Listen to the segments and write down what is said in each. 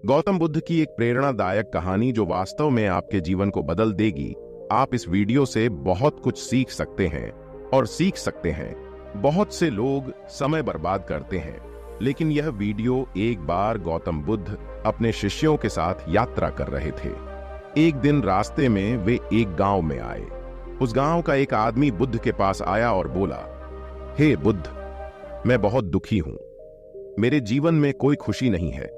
गौतम बुद्ध की एक प्रेरणादायक कहानी जो वास्तव में आपके जीवन को बदल देगी। आप इस वीडियो से बहुत कुछ सीख सकते हैं और सीख सकते हैं। बहुत से लोग समय बर्बाद करते हैं, लेकिन यह वीडियो एक बार गौतम बुद्ध अपने शिष्यों के साथ यात्रा कर रहे थे। एक दिन रास्ते में वे एक गांव में आए। उस गांव का एक आदमी बुद्ध के पास आया और बोला, हे बुद्ध, मैं बहुत दुखी हूं। मेरे जीवन में कोई खुशी नहीं है।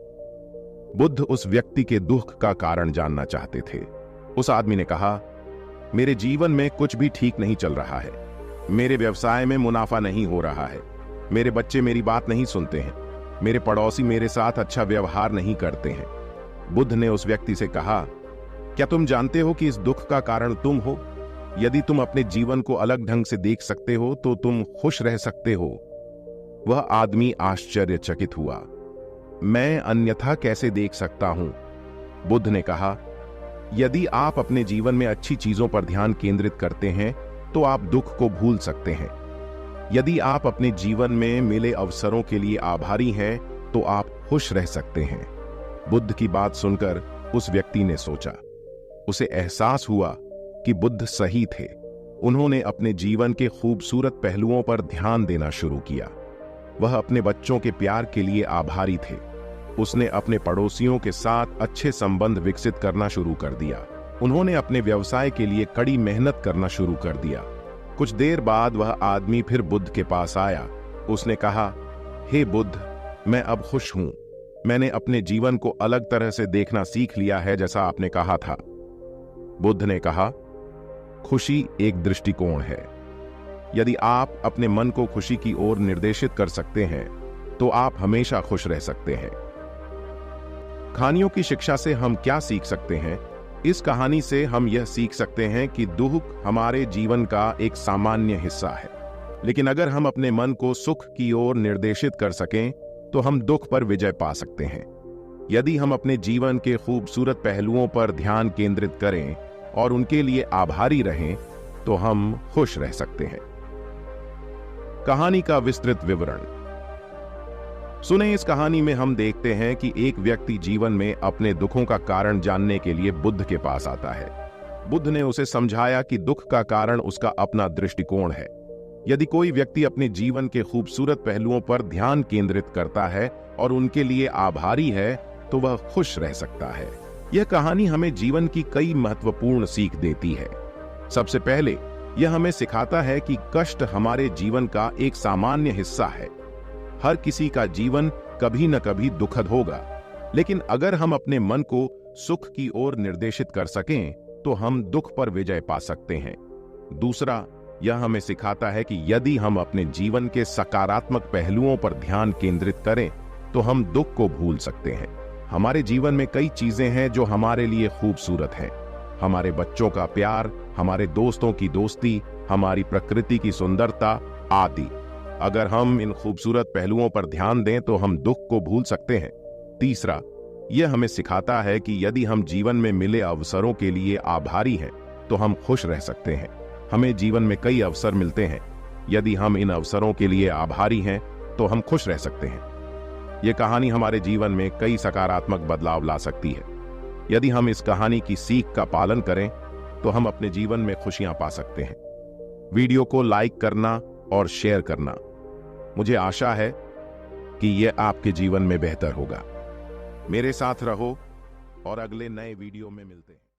बुद्ध उस व्यक्ति के दुख का कारण जानना चाहते थे। उस आदमी ने कहा, मेरे जीवन में कुछ भी ठीक नहीं चल रहा है। मेरे व्यवसाय में मुनाफा नहीं हो रहा है। मेरे बच्चे मेरी बात नहीं सुनते हैं। मेरे पड़ोसी मेरे साथ अच्छा व्यवहार नहीं करते हैं। बुद्ध ने उस व्यक्ति से कहा, क्या तुम जानते हो कि इस दुख का कारण तुम हो? यदि तुम अपने जीवन को अलग ढंग से देख सकते हो तो तुम खुश रह सकते हो। वह आदमी आश्चर्यचकित हुआ। मैं अन्यथा कैसे देख सकता हूं? बुद्ध ने कहा, यदि आप अपने जीवन में अच्छी चीजों पर ध्यान केंद्रित करते हैं तो आप दुख को भूल सकते हैं। यदि आप अपने जीवन में मिले अवसरों के लिए आभारी हैं तो आप खुश रह सकते हैं। बुद्ध की बात सुनकर उस व्यक्ति ने सोचा। उसे एहसास हुआ कि बुद्ध सही थे। उन्होंने अपने जीवन के खूबसूरत पहलुओं पर ध्यान देना शुरू किया। वह अपने बच्चों के प्यार के लिए आभारी थे। उसने अपने पड़ोसियों के साथ अच्छे संबंध विकसित करना शुरू कर दिया। उन्होंने अपने व्यवसाय के लिए कड़ी मेहनत करना शुरू कर दिया। कुछ देर बाद वह आदमी फिर बुद्ध के पास आया। उसने कहा, हे बुद्ध, मैं अब खुश हूं। मैंने अपने जीवन को अलग तरह से देखना सीख लिया है, जैसा आपने कहा था। बुद्ध ने कहा, खुशी एक दृष्टिकोण है। यदि आप अपने मन को खुशी की ओर निर्देशित कर सकते हैं तो आप हमेशा खुश रह सकते हैं। कहानियों की शिक्षा से हम क्या सीख सकते हैं? इस कहानी से हम यह सीख सकते हैं कि दुख हमारे जीवन का एक सामान्य हिस्सा है, लेकिन अगर हम अपने मन को सुख की ओर निर्देशित कर सकें तो हम दुख पर विजय पा सकते हैं। यदि हम अपने जीवन के खूबसूरत पहलुओं पर ध्यान केंद्रित करें और उनके लिए आभारी रहें तो हम खुश रह सकते हैं। कहानी का विस्तृत विवरण सुने। इस कहानी में हम देखते हैं कि एक व्यक्ति जीवन में अपने दुखों का कारण जानने के लिए बुद्ध के पास आता है। बुद्ध ने उसे समझाया कि दुख का कारण उसका अपना दृष्टिकोण है। यदि कोई व्यक्ति अपने जीवन के खूबसूरत पहलुओं पर ध्यान केंद्रित करता है और उनके लिए आभारी है तो वह खुश रह सकता है। यह कहानी हमें जीवन की कई महत्वपूर्ण सीख देती है। सबसे पहले यह हमें सिखाता है कि कष्ट हमारे जीवन का एक सामान्य हिस्सा है। हर किसी का जीवन कभी न कभी दुखद होगा, लेकिन अगर हम अपने मन को सुख की ओर निर्देशित कर सकें तो हम दुख पर विजय पा सकते हैं। दूसरा, यह हमें सिखाता है कि यदि हम अपने जीवन के सकारात्मक पहलुओं पर ध्यान केंद्रित करें तो हम दुख को भूल सकते हैं। हमारे जीवन में कई चीजें हैं जो हमारे लिए खूबसूरत हैं। हमारे बच्चों का प्यार, हमारे दोस्तों की दोस्ती, हमारी प्रकृति की सुंदरता आदि। अगर हम इन खूबसूरत पहलुओं पर ध्यान दें तो हम दुख को भूल सकते हैं। तीसरा, यह हमें सिखाता है कि यदि हम जीवन में मिले अवसरों के लिए आभारी हैं तो हम खुश रह सकते हैं। हमें जीवन में कई अवसर मिलते हैं। यदि हम इन अवसरों के लिए आभारी हैं तो हम खुश रह सकते हैं। यह कहानी हमारे जीवन में कई सकारात्मक बदलाव ला सकती है। यदि हम इस कहानी की सीख का पालन करें तो हम अपने जीवन में खुशियां पा सकते हैं। वीडियो को लाइक करना और शेयर करना। मुझे आशा है कि यह आपके जीवन में बेहतर होगा। मेरे साथ रहो और अगले नए वीडियो में मिलते हैं।